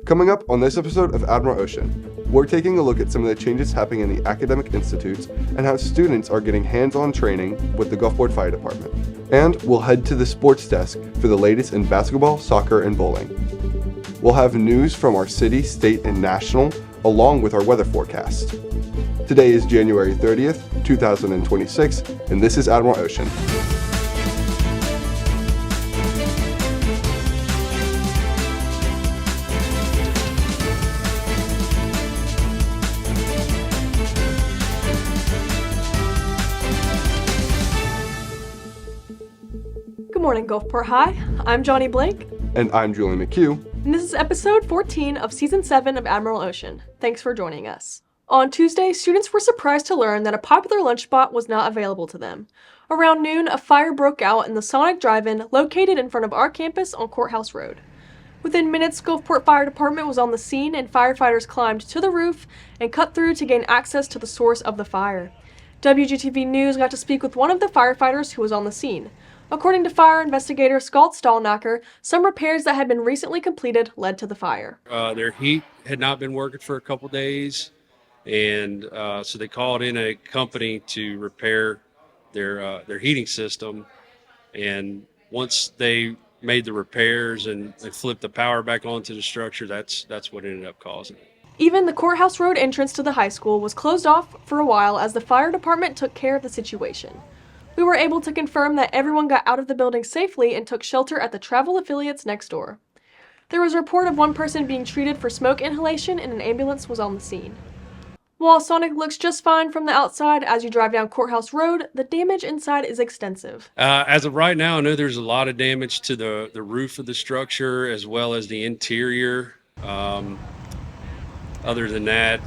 Coming up on this episode of Admiral Ocean, we're taking a look at some of the changes happening in the academic institutes and how students are getting hands-on training with the Gulfport Fire Department. And we'll head to the sports desk for the latest in basketball, soccer, and bowling. We'll have news from our city, state, and national, along with our weather forecast. Today is January 30th, 2026, and this is Admiral Ocean. Good morning, Gulfport High. I'm Johnny Blake. And I'm Julian McHugh. And this is episode 14 of season 7 of Admiral Ocean. Thanks for joining us. On Tuesday, students were surprised to learn that a popular lunch spot was not available to them. Around noon, a fire broke out in the Sonic Drive-In located in front of our campus on Courthouse Road. Within minutes, Gulfport Fire Department was on the scene and firefighters climbed to the roof and cut through to gain access to the source of the fire. WGTV News got to speak with one of the firefighters who was on the scene. According to fire investigator Scott Stallnacker, some repairs that had been recently completed led to the fire. Their heat had not been working for a couple days, and so they called in a company to repair their heating system. And once they made the repairs and they flipped the power back onto the structure, that's what ended up causing it. Even the Courthouse Road entrance to the high school was closed off for a while as the fire department took care of the situation. We were able to confirm that everyone got out of the building safely and took shelter at the travel affiliates next door. There was a report of one person being treated for smoke inhalation and an ambulance was on the scene. While Sonic looks just fine from the outside as you drive down Courthouse Road, the damage inside is extensive. As of right now, I know there's a lot of damage to the roof of the structure as well as the interior. Other than that,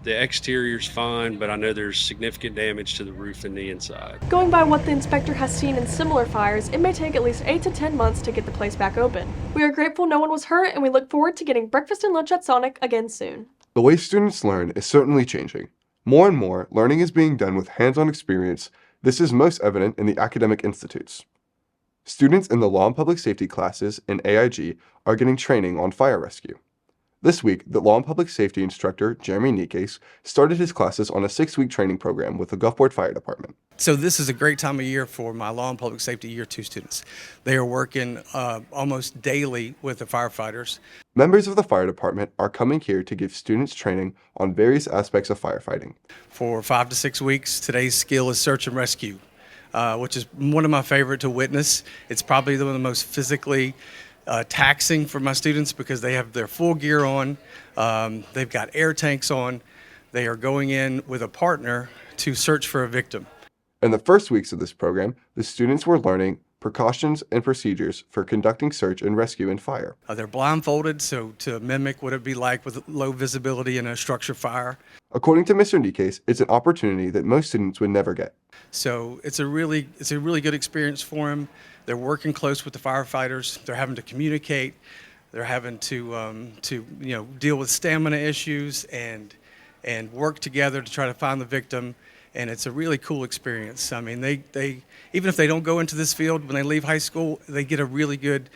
the exterior's fine, but I know there's significant damage to the roof and the inside. Going by what the inspector has seen in similar fires, it may take at least 8 to 10 months to get the place back open. We are grateful no one was hurt, and we look forward to getting breakfast and lunch at Sonic again soon. The way students learn is certainly changing. More and more, learning is being done with hands-on experience. This is most evident in the academic institutes. Students in the Law and Public Safety classes in AIG are getting training on fire rescue. This week, the Law and Public Safety instructor, Jeremy Nikes, started his classes on a 6-week training program with the Gulfport Fire Department. So this is a great time of year for my Law and Public Safety Year 2 students. They are working almost daily with the firefighters. Members of the fire department are coming here to give students training on various aspects of firefighting. For 5 to 6 weeks, today's skill is search and rescue, which is one of my favorite to witness. It's probably one of the most physically taxing for my students because they have their full gear on, they've got air tanks on, they are going in with a partner to search for a victim. In the first weeks of this program, the students were learning precautions and procedures for conducting search and rescue in fire. They're blindfolded, so to mimic what it'd be like with low visibility in a structure fire. According to Mr. Nikes, it's an opportunity that most students would never get. So it's a really good experience for them. They're working close with the firefighters. They're having to communicate. They're having to deal with stamina issues and work together to try to find the victim. And it's a really cool experience. I mean, they even if they don't go into this field when they leave high school, they get a really good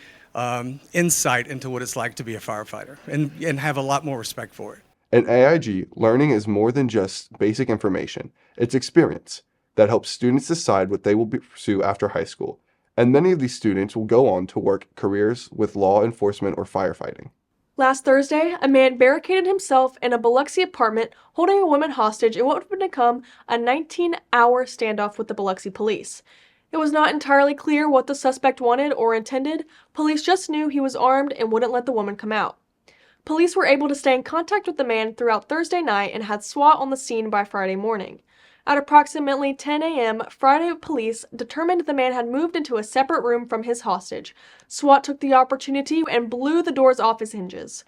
insight into what it's like to be a firefighter and have a lot more respect for it. In AIG, learning is more than just basic information. It's experience that helps students decide what they will pursue after high school. And many of these students will go on to work careers with law enforcement or firefighting. Last Thursday, a man barricaded himself in a Biloxi apartment holding a woman hostage in what would become a 19-hour standoff with the Biloxi police. It was not entirely clear what the suspect wanted or intended. Police just knew he was armed and wouldn't let the woman come out. Police were able to stay in contact with the man throughout Thursday night and had SWAT on the scene by Friday morning. At approximately 10 a.m., Friday police determined the man had moved into a separate room from his hostage. SWAT took the opportunity and blew the doors off his hinges.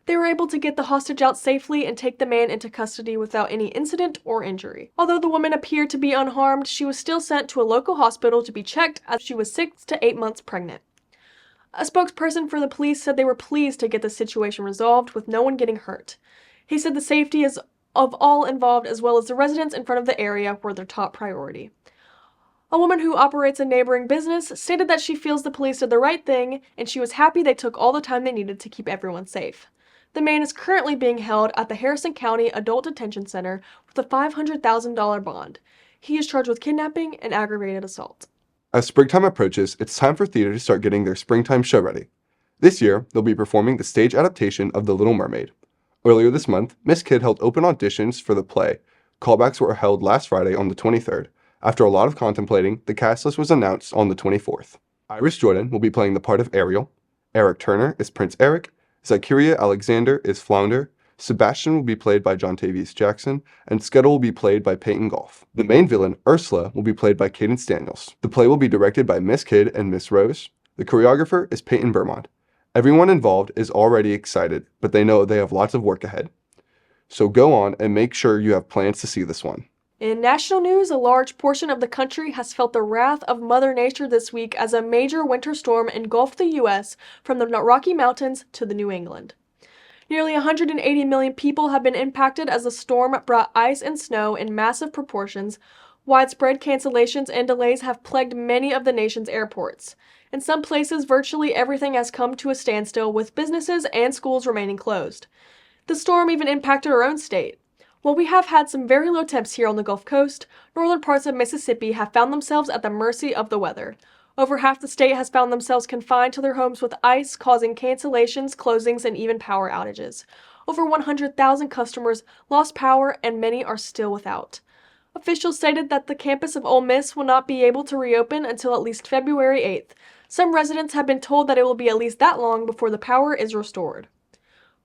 They were able to get the hostage out safely and take the man into custody without any incident or injury. Although the woman appeared to be unharmed, she was still sent to a local hospital to be checked as she was 6 to 8 months pregnant. A spokesperson for the police said they were pleased to get the situation resolved with no one getting hurt. He said the safety of all involved as well as the residents in front of the area were their top priority. A woman who operates a neighboring business stated that she feels the police did the right thing and she was happy they took all the time they needed to keep everyone safe. The man is currently being held at the Harrison County Adult Detention Center with a $500,000 bond. He is charged with kidnapping and aggravated assault. As springtime approaches, it's time for theater to start getting their springtime show ready. This year, they'll be performing the stage adaptation of The Little Mermaid. Earlier this month, Miss Kid held open auditions for the play. Callbacks were held last Friday on the 23rd. After a lot of contemplating, the cast list was announced on the 24th. Iris Jordan will be playing the part of Ariel. Eric Turner is Prince Eric. Zykeria Alexander is Flounder. Sebastian will be played by John Tavius Jackson, and Scuttle will be played by Peyton Golf. The main villain, Ursula, will be played by Cadence Daniels. The play will be directed by Miss Kid and Miss Rose. The choreographer is Peyton Bermond. Everyone involved is already excited, but they know they have lots of work ahead. So go on and make sure you have plans to see this one. In national news, a large portion of the country has felt the wrath of Mother Nature this week as a major winter storm engulfed the U.S. from the Rocky Mountains to the New England. Nearly 180 million people have been impacted as the storm brought ice and snow in massive proportions. Widespread cancellations and delays have plagued many of the nation's airports. In some places, virtually everything has come to a standstill, with businesses and schools remaining closed. The storm even impacted our own state. While we have had some very low temps here on the Gulf Coast, northern parts of Mississippi have found themselves at the mercy of the weather. Over half the state has found themselves confined to their homes with ice, causing cancellations, closings, and even power outages. Over 100,000 customers lost power, and many are still without. Officials stated that the campus of Ole Miss will not be able to reopen until at least February 8th. Some residents have been told that it will be at least that long before the power is restored.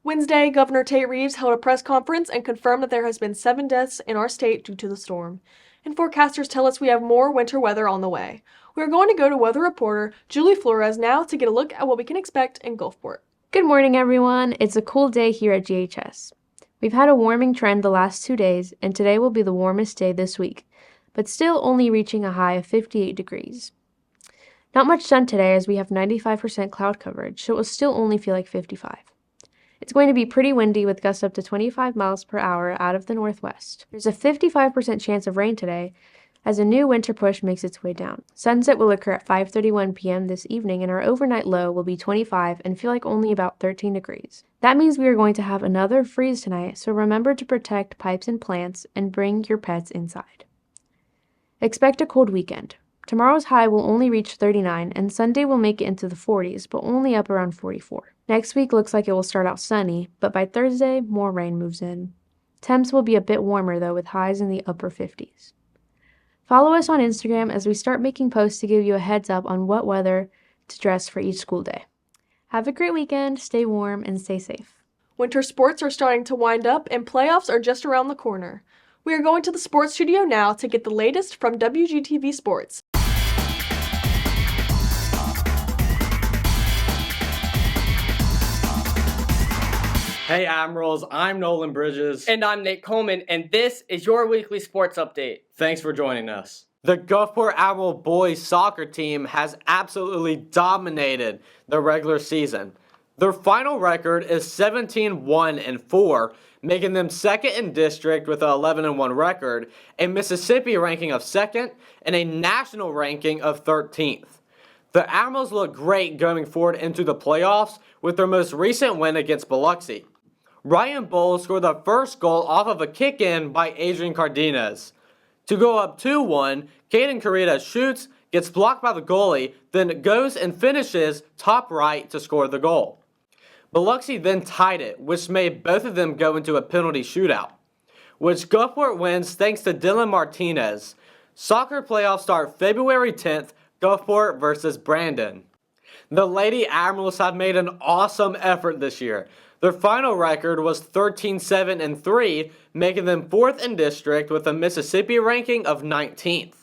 Wednesday, Governor Tate Reeves held a press conference and confirmed that there has been 7 deaths in our state due to the storm. And forecasters tell us we have more winter weather on the way. We are going to go to weather reporter Julie Flores now to get a look at what we can expect in Gulfport. Good morning, everyone. It's a cool day here at GHS. We've had a warming trend the last 2 days, and today will be the warmest day this week, but still only reaching a high of 58 degrees. Not much sun today as we have 95% cloud coverage, so it will still only feel like 55. It's going to be pretty windy with gusts up to 25 miles per hour out of the northwest. There's a 55% chance of rain today as a new winter push makes its way down. Sunset will occur at 5:31 p.m. this evening, and our overnight low will be 25 and feel like only about 13 degrees. That means we are going to have another freeze tonight, so remember to protect pipes and plants and bring your pets inside. Expect a cold weekend. Tomorrow's high will only reach 39, and Sunday will make it into the 40s, but only up around 44. Next week looks like it will start out sunny, but by Thursday, more rain moves in. Temps will be a bit warmer, though, with highs in the upper 50s. Follow us on Instagram as we start making posts to give you a heads up on what weather to dress for each school day. Have a great weekend, stay warm, and stay safe. Winter sports are starting to wind up, and playoffs are just around the corner. We are going to the sports studio now to get the latest from WGTV Sports. Hey Admirals, I'm Nolan Bridges. And I'm Nate Coleman, and this is your weekly sports update. Thanks for joining us. The Gulfport Admiral boys soccer team has absolutely dominated the regular season. Their final record is 17-1-4, making them second in district with an 11-1 record, a Mississippi ranking of second, and a national ranking of 13th. The Admirals look great going forward into the playoffs with their most recent win against Biloxi. Ryan Bowles scored the first goal off of a kick-in by Adrian Cardenas. To go up 2-1, Caden Carreta shoots, gets blocked by the goalie, then goes and finishes top right to score the goal. Biloxi then tied it, which made both of them go into a penalty shootout, which Gulfport wins thanks to Dylan Martinez. Soccer playoffs start February 10th, Gulfport versus Brandon. The Lady Admirals have made an awesome effort this year. Their final record was 13-7-3, making them 4th in district with a Mississippi ranking of 19th.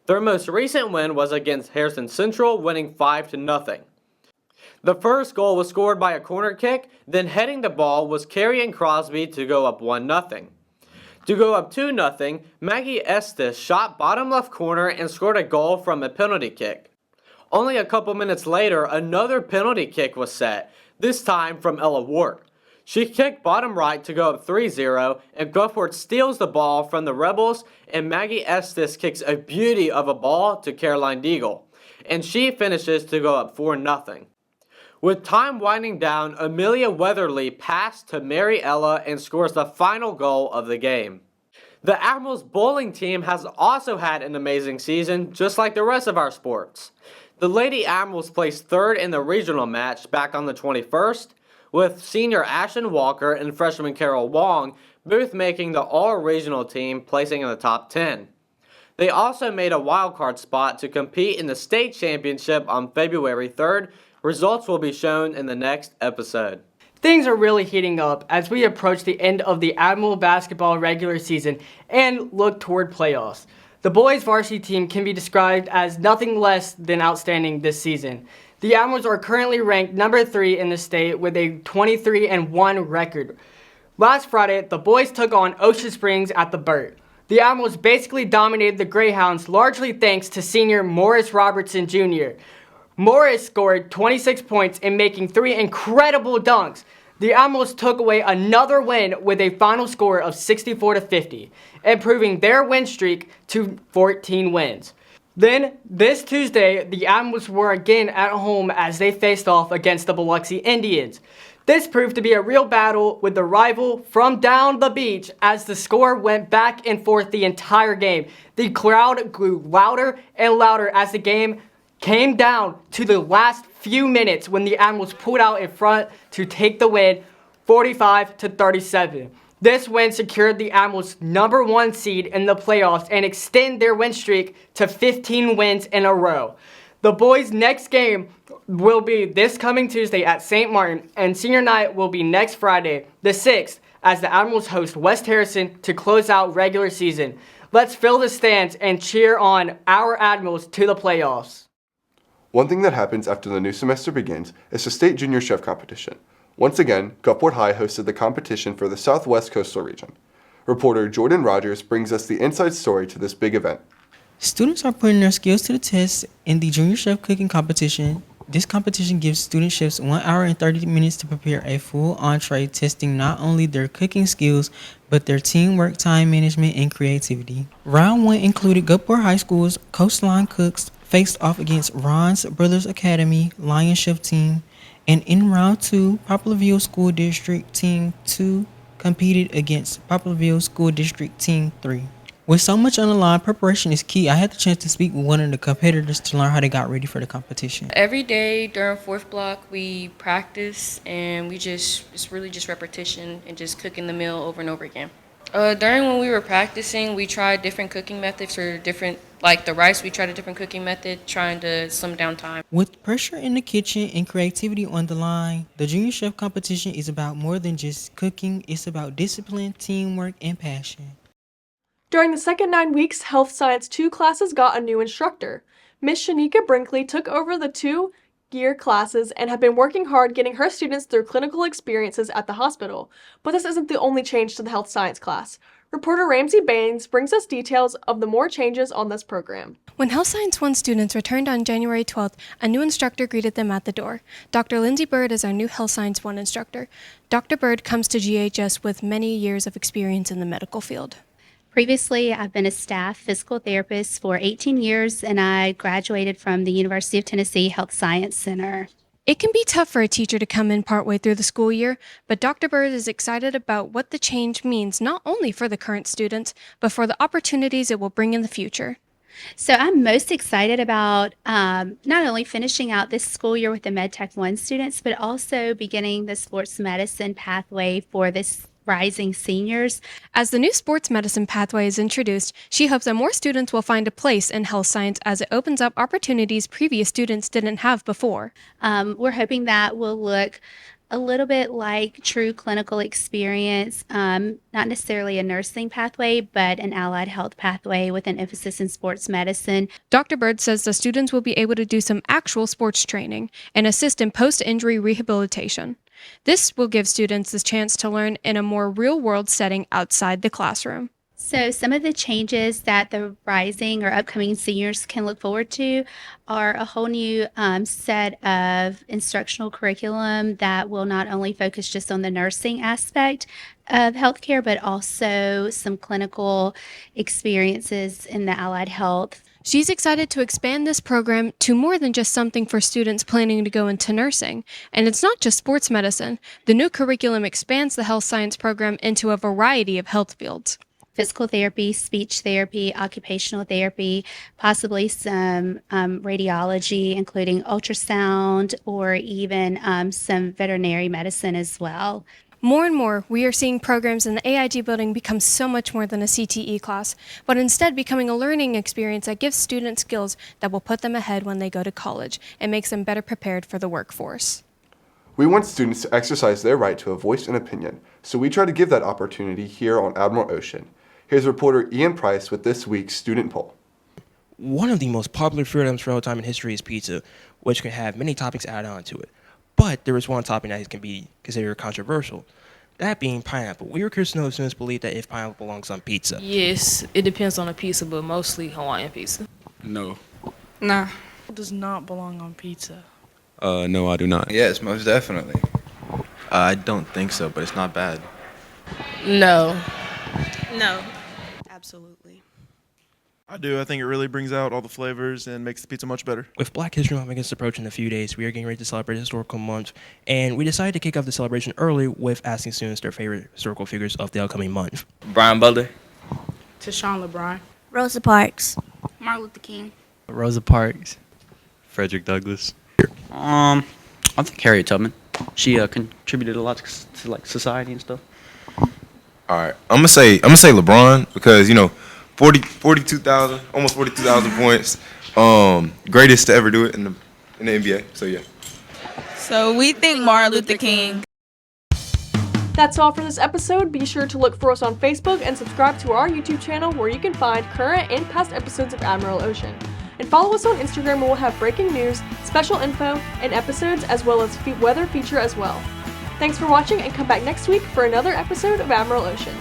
Their most recent win was against Harrison Central, winning 5-0. The first goal was scored by a corner kick, then heading the ball was Carrie Crosby to go up 1-0. To go up 2-0, Maggie Estes shot bottom left corner and scored a goal from a penalty kick. Only a couple minutes later, another penalty kick was set, this time from Ella Ward. She kicked bottom right to go up 3-0, and Gulfport steals the ball from the Rebels, and Maggie Estes kicks a beauty of a ball to Caroline Deagle, and she finishes to go up 4-0. With time winding down, Amelia Weatherly passed to Mary Ella and scores the final goal of the game. The Admirals bowling team has also had an amazing season, just like the rest of our sports. The Lady Admirals placed third in the regional match back on the 21st, with senior Ashton Walker and freshman Carol Wong both making the all-regional team, placing in the top 10. They also made a wildcard spot to compete in the state championship on February 3rd. Results will be shown in the next episode. Things are really heating up as we approach the end of the Admiral basketball regular season and look toward playoffs. The boys varsity team can be described as nothing less than outstanding this season. The Admirals are currently ranked number 3 in the state with a 23-1 record. Last Friday, the boys took on Ocean Springs at the Burt. The Admirals basically dominated the Greyhounds largely thanks to senior Morris Robertson Jr. Morris scored 26 points in making 3 incredible dunks. The Admirals took away another win with a final score of 64-50, improving their win streak to 14 wins. Then, this Tuesday, the Admirals were again at home as they faced off against the Biloxi Indians. This proved to be a real battle with the rival from down the beach as the score went back and forth the entire game. The crowd grew louder and louder as the game came down to the last few minutes when the Admirals pulled out in front to take the win 45-37. This win secured the Admirals' number 1 seed in the playoffs and extend their win streak to 15 wins in a row. The boys' next game will be this coming Tuesday at St. Martin, and senior night will be next Friday, the 6th, as the Admirals host West Harrison to close out regular season. Let's fill the stands and cheer on our Admirals to the playoffs. One thing that happens after the new semester begins is the state junior chef competition. Once again, Gulfport High hosted the competition for the Southwest Coastal Region. Reporter Jordan Rogers brings us the inside story to this big event. Students are putting their skills to the test in the junior chef cooking competition. This competition gives student chefs 1 hour and 30 minutes to prepare a full entree, testing not only their cooking skills, but their teamwork, time management, and creativity. Round 1 included Gulfport High School's Coastline Cooks faced off against Ron's Brothers Academy Lion Chef team, and in round 2, Poplarville School District Team 2 competed against Poplarville School District Team 3. With so much on the line, preparation is key. I had the chance to speak with one of the competitors to learn how they got ready for the competition. Every day during 4th block, we practice and it's really just repetition and just cooking the meal over and over again. During when we were practicing, we tried different cooking methods for different, like the rice, we tried a different cooking method, trying to slim down time. With pressure in the kitchen and creativity on the line, the junior chef competition is about more than just cooking. It's about discipline, teamwork, and passion. During the second 9 weeks, Health Science 2 classes got a new instructor. Miss Shanika Brinkley took over the 2-year classes and have been working hard getting her students through clinical experiences at the hospital. But this isn't the only change to the Health Science class. Reporter Ramsey Baines brings us details of the more changes on this program. When Health Science 1 students returned on January 12th, a new instructor greeted them at the door. Dr. Lindsay Bird is our new Health Science 1 instructor. Dr. Bird comes to GHS with many years of experience in the medical field. Previously, I've been a staff physical therapist for 18 years, and I graduated from the University of Tennessee Health Science Center. It can be tough for a teacher to come in partway through the school year, but Dr. Bird is excited about what the change means not only for the current students, but for the opportunities it will bring in the future. So I'm most excited about not only finishing out this school year with the MedTech 1 students, but also beginning the sports medicine pathway for this rising seniors. As the new sports medicine pathway is introduced, she hopes that more students will find a place in health science as it opens up opportunities previous students didn't have before. We're hoping that will look a little bit like true clinical experience, not necessarily a nursing pathway, but an allied health pathway with an emphasis in sports medicine. Dr. Bird says the students will be able to do some actual sports training and assist in post-injury rehabilitation. This will give students the chance to learn in a more real-world setting outside the classroom. So, some of the changes that the rising or upcoming seniors can look forward to are a whole new set of instructional curriculum that will not only focus just on the nursing aspect of healthcare, but also some clinical experiences in the allied health. She's excited to expand this program to more than just something for students planning to go into nursing. And it's not just sports medicine. The new curriculum expands the health science program into a variety of health fields. Physical therapy, speech therapy, occupational therapy, possibly some radiology, including ultrasound, or even some veterinary medicine as well. More and more, we are seeing programs in the AIG building become so much more than a CTE class, but instead becoming a learning experience that gives students skills that will put them ahead when they go to college and makes them better prepared for the workforce. We want students to exercise their right to a voice and opinion, so we try to give that opportunity here on Admiral Ocean. Here's reporter Ian Price with this week's student poll. One of the most popular food items for all time in history is pizza, which can have many toppings added onto it. But there is one topping that can be considered controversial, that being pineapple. We were curious to know if students believe that if pineapple belongs on pizza. Yes, it depends on the pizza, but mostly Hawaiian pizza. No. Nah. It does not belong on pizza. No, I do not. Yes, most definitely. I don't think so, but it's not bad. No. No. Absolutely. I do. I think it really brings out all the flavors and makes the pizza much better. With Black History Month approaching in a few days, we are getting ready to celebrate Historical Month, and we decided to kick off the celebration early with asking students their favorite historical figures of the upcoming month. Brian Butler. Tashawn LeBron. Rosa Parks. Martin Luther King. Rosa Parks. Frederick Douglass. I think Harriet Tubman. She contributed a lot to like society and stuff. All right, I'm gonna say LeBron because 42,000, almost 42,000 points, greatest to ever do it in the NBA. So yeah. So we think Martin Luther King. That's all for this episode. Be sure to look for us on Facebook and subscribe to our YouTube channel where you can find current and past episodes of Admiral Ocean. And follow us on Instagram where we'll have breaking news, special info, and episodes as well as weather feature as well. Thanks for watching and come back next week for another episode of Admiral Ocean.